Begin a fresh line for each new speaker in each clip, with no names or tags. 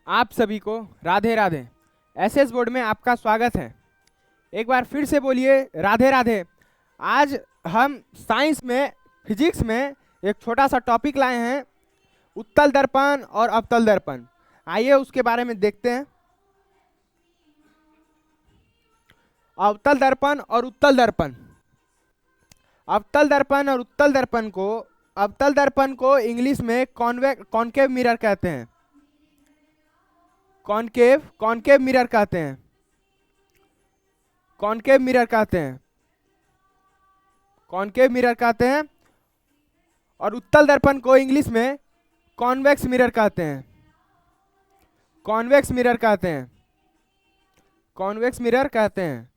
आप सभी को राधे राधे। एसएस बोर्ड में आपका स्वागत है। एक बार फिर से बोलिए राधे राधे। आज हम साइंस में, फिजिक्स में एक छोटा सा टॉपिक लाए हैं, उत्तल दर्पण और अवतल दर्पण। आइए उसके बारे में देखते हैं। अवतल दर्पण और उत्तल दर्पण। अवतल दर्पण और उत्तल दर्पण को, अवतल दर्पण को इंग्लिश में कॉनकेव मिरर कहते हैं। कॉनकेव मिरर कहते हैं। कॉनकेव मिरर कहते हैं। कॉनकेव मिरर कहते हैं। और उत्तल दर्पण को इंग्लिश में कॉन्वेक्स मिरर कहते हैं। कॉन्वेक्स मिरर कहते हैं। कॉन्वेक्स मिरर कहते हैं।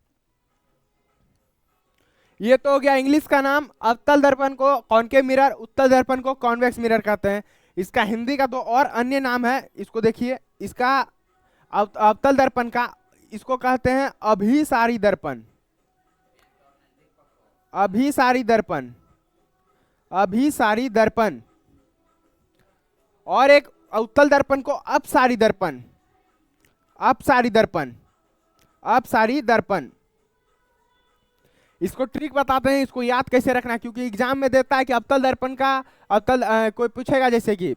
ये तो हो गया इंग्लिश का नाम। अवतल दर्पण को कॉनकेव मिरर, उत्तल दर्पण को कॉन्वेक्स मिरर कहते हैं। इसका हिंदी का तो और अन्य नाम है। इसको देखिए, इसका अवतल दर्पण का इसको कहते हैं अभिसारी दर्पण। अभिसारी दर्पण। अभिसारी दर्पण। और एक उत्तल दर्पण को अपसारी दर्पण। अपसारी दर्पण। अपसारी दर्पण। इसको ट्रिक बताते हैं, इसको याद कैसे रखना है, क्योंकि एग्जाम में देता है कि अवतल दर्पण का कोई पूछेगा, जैसे कि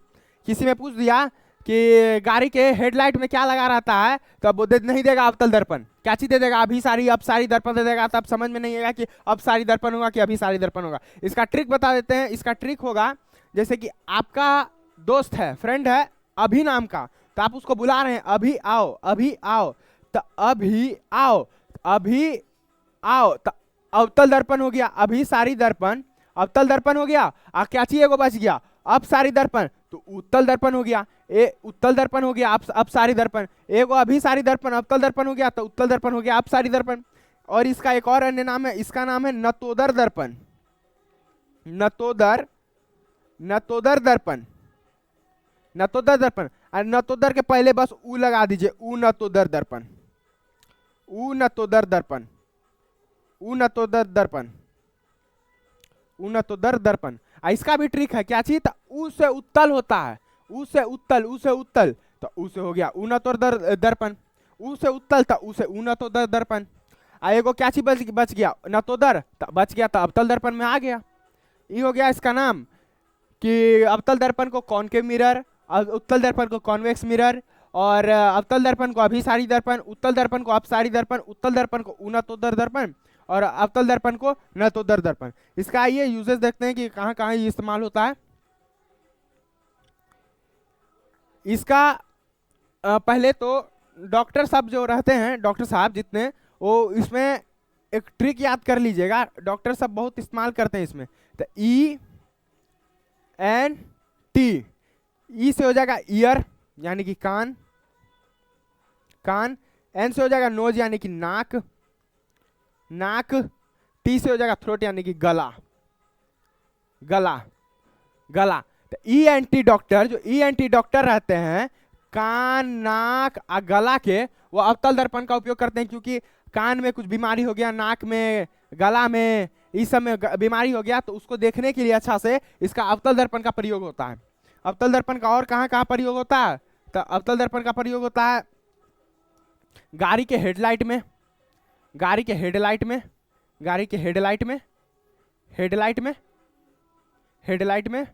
किसी में पूछ दिया कि गाड़ी के हेडलाइट में क्या लगा रहता है, तो वो नहीं देगा अवतल दर्पण, क्या चीज दे देगा, अभिसारी अपसारी दर्पण दे देगा। तब समझ में नहीं आएगा कि अपसारी दर्पण होगा कि अभिसारी दर्पण होगा। इसका ट्रिक बता देते हैं। इसका ट्रिक होगा, जैसे कि आपका दोस्त है, फ्रेंड है अभी नाम का, तो आप उसको बुला रहे हैं अभी आओ, अभी आओ, तो अभी आओ, अभी आओ, तो अवतल दर्पण हो गया। अभिसारी दर्पण अवतल दर्पण हो गया। क्या चाहिए वो बच गया, अपसारी दर्पण, तो उत्तल दर्पण हो गया। उत्तल दर्पण हो गया, अपसारी दर्पण। एगो अभिसारी दर्पण अवतल दर्पण हो गया, तो उत्तल दर्पण हो गया अपसारी दर्पण। और इसका एक और अन्य नाम है, इसका नाम है नतोदर दर्पण। नतोदर नतोदर दर्पण। नतोदर दर्पण। और नतोदर के पहले बस ऊ लगा दीजिए, ऊ नतोदर दर्पण। ऊ नतोदर दर्पण। ऊ नतोदर दर्पण। ऊ नतोदर दर्पण। इसका भी ट्रिक है, क्या चीज, ऊ से उत्तल होता है, ऊ से उत्तल, ऊ से उत्तल, तो ऊ से हो गया ऊ नतोदर दर्पण। ऊ से उत्तल था, ऊ से ऊ नतोदर दर्पण। एगो क्या चीज बच गया, नतोदर, बच गया तो अवतल दर्पण में आ गया। ये हो गया इसका नाम कि अवतल दर्पण को कॉनकेव मिरर, उत्तल दर्पण को कॉन्वेक्स मिरर, और अवतल दर्पण को अभिसारी दर्पण, उत्तल दर्पण को अपसारी दर्पण, उत्तल दर्पण को ऊ नतोदर दर्पण, और अवतल दर्पण को नतोदर दर्पण। इसका ये यूजेस देखते हैं कि कहां कहां ये इस्तेमाल होता है। इसका पहले तो डॉक्टर साहब जो रहते हैं, डॉक्टर साहब जितने, वो इसमें एक ट्रिक याद कर लीजिएगा, डॉक्टर साहब बहुत इस्तेमाल करते हैं इसमें। तो ई एन टी, ई से हो जाएगा ईयर यानी कि कान, कान। एन से हो जाएगा नोज यानी कि नाक, नाक। टी से हो जाएगा थ्रोट यानी कि गला, गला, गला। तो ई एन टी डॉक्टर, जो ई एन टी डॉक्टर रहते हैं, कान, नाक और गला के, वो अवतल दर्पण का उपयोग करते हैं, क्योंकि कान में कुछ बीमारी हो गया, नाक में, गला में, इस सब में बीमारी हो गया, तो उसको देखने के लिए अच्छा से इसका अवतल दर्पण का प्रयोग होता है। अवतल दर्पण का और कहाँ कहाँ प्रयोग होता है, तो अवतल दर्पण का प्रयोग होता है गाड़ी के हेडलाइट में, गाड़ी के हेडलाइट में, गाड़ी के हेडलाइट में, हेडलाइट में, हेडलाइट में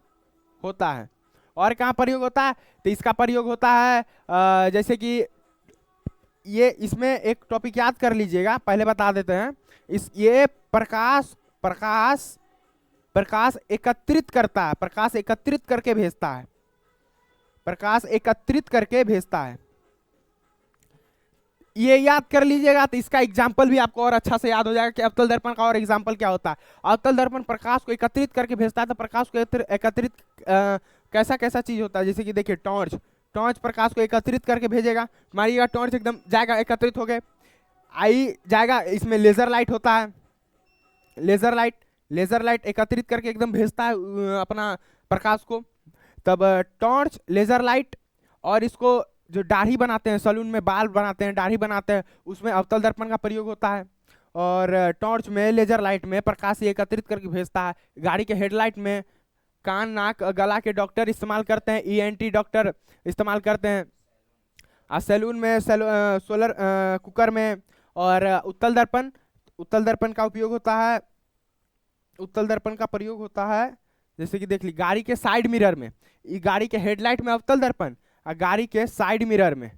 होता है। और कहाँ प्रयोग होता है, तो इसका प्रयोग होता है जैसे कि ये, इसमें एक टॉपिक याद कर लीजिएगा, पहले बता देते हैं। ये प्रकाश, प्रकाश, प्रकाश एकत्रित करता है, प्रकाश एकत्रित करके भेजता है, प्रकाश एकत्रित करके भेजता है। ये याद कर लीजिएगा, तो इसका एग्जाम्पल भी आपको और अच्छा से याद हो जाएगा कि अवतल दर्पण का और एग्जाम्पल क्या होता है। अवतल दर्पण प्रकाश को एकत्रित करके भेजता है, तो प्रकाश को एकत्रित कैसा कैसा चीज होता है, जैसे कि देखिए टॉर्च, टॉर्च प्रकाश को एकत्रित करके भेजेगा। मारिएगा टॉर्च एकदम जाएगा, एकत्रित हो गए, आई जाएगा। इसमें लेजर लाइट होता है, लेजर लाइट, लेजर लाइट एकत्रित करके एकदम भेजता है अपना प्रकाश को। तब टॉर्च, लेजर लाइट, और इसको जो दाढ़ी बनाते हैं, सलून में बाल बनाते हैं, दाढ़ी बनाते हैं, उसमें अवतल दर्पण का प्रयोग होता है। और टॉर्च में, लेजर लाइट में प्रकाश एकत्रित करके भेजता है। गाड़ी के हेडलाइट में कान, नाक, गला के डॉक्टर इस्तेमाल करते हैं, ईएनटी डॉक्टर इस्तेमाल करते हैं। सैलून में सोलर कुकर में। और उत्तल दर्पण, उत्तल दर्पण का उपयोग होता है, उत्तल दर्पण का प्रयोग होता है जैसे कि देख ली गाड़ी के साइड मिरर में, गाड़ी के हेडलाइट में अवतल दर्पण, और गाड़ी के साइड मिरर में,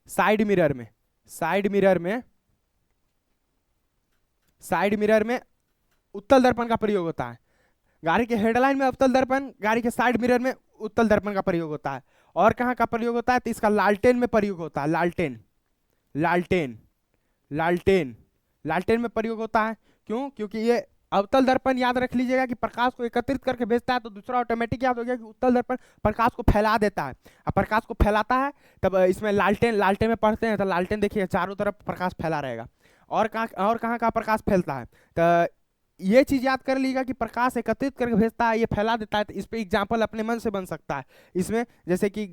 साइड मिरर में, साइड मिरर में, साइड मिरर में उत्तल दर्पण का प्रयोग होता है। गाड़ी के हेडलाइन में अवतल दर्पण, गाड़ी के साइड मिरर में उत्तल दर्पण का प्रयोग होता है। और कहाँ का प्रयोग होता है, तो इसका लालटेन में प्रयोग होता है, लालटेन, लालटेन, लालटेन, लालटेन में प्रयोग होता है। क्यों? क्योंकि ये अवतल दर्पण याद रख लीजिएगा कि प्रकाश को एकत्रित करके भेजता है, तो दूसरा ऑटोमेटिक याद हो गया कि उत्तल दर्पण प्रकाश को फैला देता है। अब प्रकाश को फैलाता है तब इसमें लालटेन, लालटेन में पढ़ते हैं तो लालटेन देखिए चारों तरफ प्रकाश फैला रहेगा। और कहाँ का प्रकाश फैलता है, तो ये चीज याद कर लीजिएगा कि प्रकाश एकत्रित करके भेजता है, ये फैला देता है। तो इस पे एग्जाम्पल अपने मन से बन सकता है इसमें, जैसे कि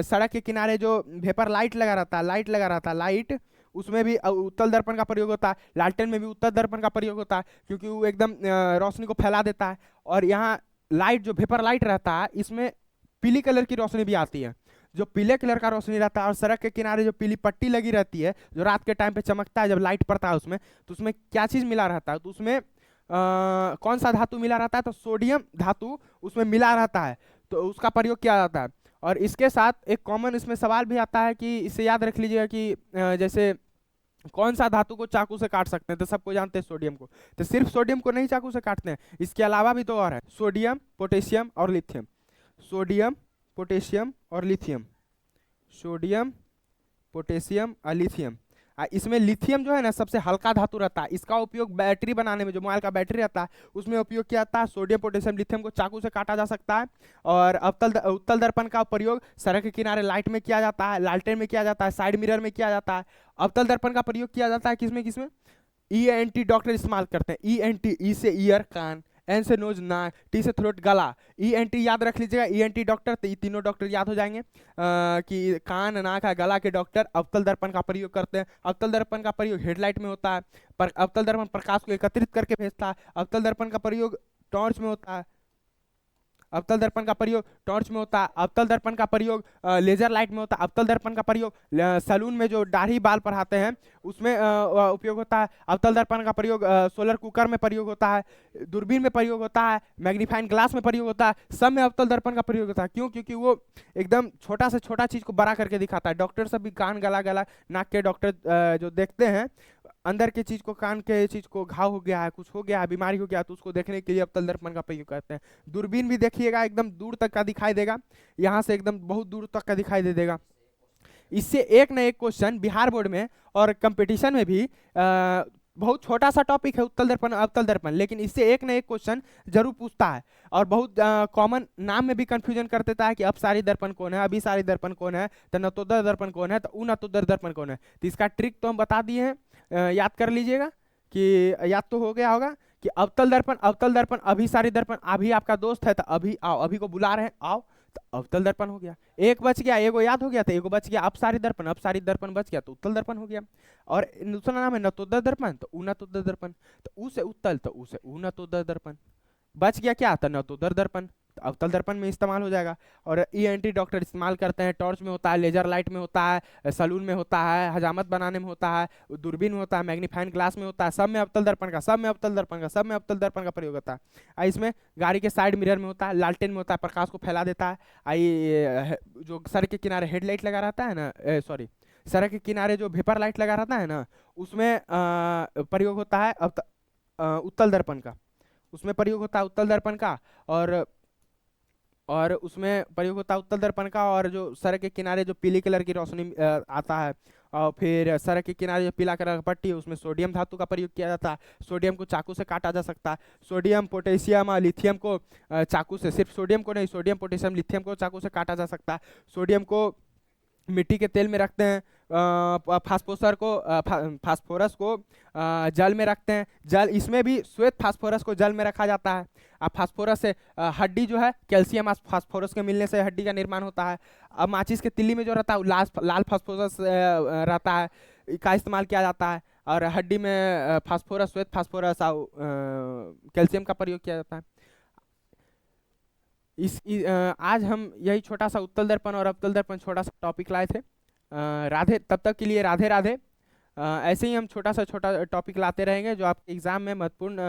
सड़क के किनारे जो वेपर लाइट लगा रहता है, लाइट लगा रहता है, लाइट, उसमें भी उत्तल दर्पण का प्रयोग होता है। लालटेन में भी उत्तल दर्पण का प्रयोग होता है क्योंकि वो एकदम रोशनी को फैला देता है। और यहाँ लाइट जो वेपर लाइट रहता है इसमें पीली कलर की रोशनी भी आती है, जो पीले कलर का रोशनी रहता है। और सड़क के किनारे जो पीली पट्टी लगी रहती है जो रात के टाइम पे चमकता है जब लाइट पड़ता है उसमें, तो उसमें क्या चीज मिला रहता है, तो उसमें कौन सा धातु मिला रहता है, तो सोडियम धातु उसमें मिला रहता है, तो उसका प्रयोग किया जाता है। और इसके साथ एक कॉमन इसमें सवाल भी आता है कि इसे याद रख लीजिएगा कि जैसे कौन सा धातु को चाकू से काट सकते हैं, तो सबको जानते हैं सोडियम को, तो सिर्फ सोडियम को नहीं चाकू से काटते हैं, इसके अलावा भी तो और है, सोडियम, पोटेशियम और लिथियम, सोडियम, पोटेशियम और लिथियम, सोडियम, पोटेशियम और लिथियम। इसमें लिथियम जो है ना सबसे हल्का धातु रहता है, इसका उपयोग बैटरी बनाने में, जो मोबाइल का बैटरी रहता है उसमें उपयोग किया जाता है। सोडियम, पोटेशियम, लिथियम को चाकू से काटा जा सकता है। और उत्तल दर्पण का प्रयोग सड़क के किनारे लाइट में किया जाता है, लालटेन में किया जाता है, साइड मिरर में किया जाता है। अवतल दर्पण का प्रयोग किया जाता है किसमें किसमें, ENT डॉक्टर इस्तेमाल करते हैं। ENT, ई से ईयर कान, एन से नोज नाक, टी से थ्रोट गला, ENT याद रख लीजिएगा। ENT डॉक्टर, तो ये तीनों डॉक्टर याद हो जाएंगे कि कान नाक है गला के डॉक्टर अवतल दर्पण का प्रयोग करते हैं। अवतल दर्पण का प्रयोग हेडलाइट में होता है, पर अवतल दर्पण प्रकाश को एकत्रित करके भेजता है। अवतल दर्पण का प्रयोग टॉर्च में होता है, अवतल दर्पण का प्रयोग टॉर्च में होता है। अवतल दर्पण का प्रयोग लेजर लाइट में होता है। अवतल दर्पण का प्रयोग सैलून में जो दाढ़ी बाल पढ़ाते हैं उसमें उपयोग होता है। अवतल दर्पण का प्रयोग सोलर कुकर में प्रयोग होता है, दूरबीन में प्रयोग होता है, मैग्नीफाइंग ग्लास में प्रयोग होता है, सब में अवतल दर्पण का प्रयोग होता है। क्यों? क्योंकि वो एकदम छोटा से छोटा चीज को बड़ा करके दिखाता है। डॉक्टर सब भी कान गला गला नाक के डॉक्टर जो देखते हैं अंदर के चीज को, कान के चीज को घाव हो गया है, कुछ हो गया है, बीमारी हो गया है, तो उसको देखने के लिए अवतल दर्पण का प्रयोग करते हैं। दूरबीन भी देखिएगा एकदम दूर तक का दिखाई देगा, यहाँ से एकदम बहुत दूर तक का दिखाई दे देगा। इससे एक न एक क्वेश्चन बिहार बोर्ड में और कंपटीशन में भी बहुत छोटा सा टॉपिक है उत्तल दर्पण अवतल दर्पण, लेकिन इससे एक न एक क्वेश्चन जरूर पूछता है। और बहुत कॉमन नाम में भी कंफ्यूजन कर देता है कि अपसारी दर्पण कौन है, अभिसारी दर्पण कौन है, तो नतोदर दर्पण कौन है, तो उनतोदर दर्पण कौन है। तो इसका ट्रिक तो हम बता दिए हैं, याद कर लीजिएगा कि याद तो हो गया होगा कि अवतल दर्पण, अभिसारी दर्पण, अभी आपका दोस्त है तो अभी आओ, अभी को बुला रहे हैं आओ, तो अवतल दर्पण हो गया। एक बच गया, एगो याद हो गया था, एगो बच गया अपसारी दर्पण, अपसारी दर्पण बच गया तो उत्तल दर्पण हो गया। और दूसरा नाम है नतोदर दर्पण, तो उनतोदर दर्पण, तो उ से उत्तल तो उ से उनतोदर दर्पण, बच गया क्या, तो नतोदर दर्पण, तो अवतल दर्पण में इस्तेमाल हो जाएगा। और ENT डॉक्टर इस्तेमाल करते हैं, टॉर्च में होता है, लेजर लाइट में होता है, सलून में होता है, हजामत बनाने में होता है, दूरबीन में होता है, मैग्नीफाइंग ग्लास में होता है, सब में अवतल दर्पण का, सब में अवतल दर्पण का, सब में अवतल दर्पण का प्रयोग होता है। इसमें गाड़ी के साइड मिरर में होता है, लालटेन में होता है, प्रकाश को फैला देता है। जो सड़क के किनारे हेडलाइट लगा रहता है ना, सॉरी, सड़क के किनारे जो वेपर लाइट लगा रहता है ना, उसमें प्रयोग होता है उत्तल दर्पण का, उसमें प्रयोग होता है उत्तल दर्पण का। और उसमें प्रयोग होता है उत्तल दर्पण का। और जो सड़क के किनारे जो पीली कलर की रोशनी आता है, और फिर सड़क के किनारे जो पीला कलर का पट्टी है उसमें सोडियम धातु का प्रयोग किया जाता है। सोडियम को चाकू से काटा जा सकता है। सोडियम, पोटेशियम और लिथियम को चाकू से, सिर्फ सोडियम को नहीं, सोडियम, पोटेशियम, लिथियम को चाकू से काटा जा सकता है। सोडियम को मिट्टी के तेल में रखते हैं, फास्फोरस को जल में रखते हैं। जल, इसमें भी श्वेत फास्फोरस को जल में रखा जाता है। अब फास्फोरस से हड्डी जो है, कैल्शियम और फास्फोरस के मिलने से हड्डी का निर्माण होता है। अब माचिस के तिल्ली में जो रहता है वो लाल फास्फोरस रहता है, का इस्तेमाल किया जाता है। और हड्डी में फास्फोरस, श्वेत फास्फोरस और कैल्शियम का प्रयोग किया जाता है। आज हम यही छोटा सा उत्तल दर्पण और अवतल दर्पण छोटा सा टॉपिक लाए थे। राधे, तब तक के लिए राधे राधे। ऐसे ही हम छोटा टॉपिक लाते रहेंगे जो आपके एग्जाम में महत्वपूर्ण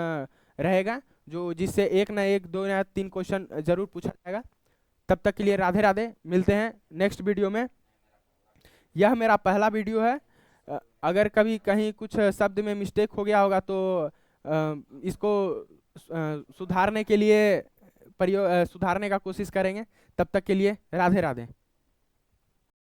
रहेगा, जो जिससे एक ना एक, दो या तीन क्वेश्चन जरूर पूछा जाएगा। तब तक के लिए राधे राधे, मिलते हैं नेक्स्ट वीडियो में। यह मेरा पहला वीडियो है। अगर कभी कहीं कुछ शब्द में मिस्टेक हो गया होगा तो इसको सुधारने के लिए सुधारने का कोशिश करेंगे। तब तक के लिए राधे राधे।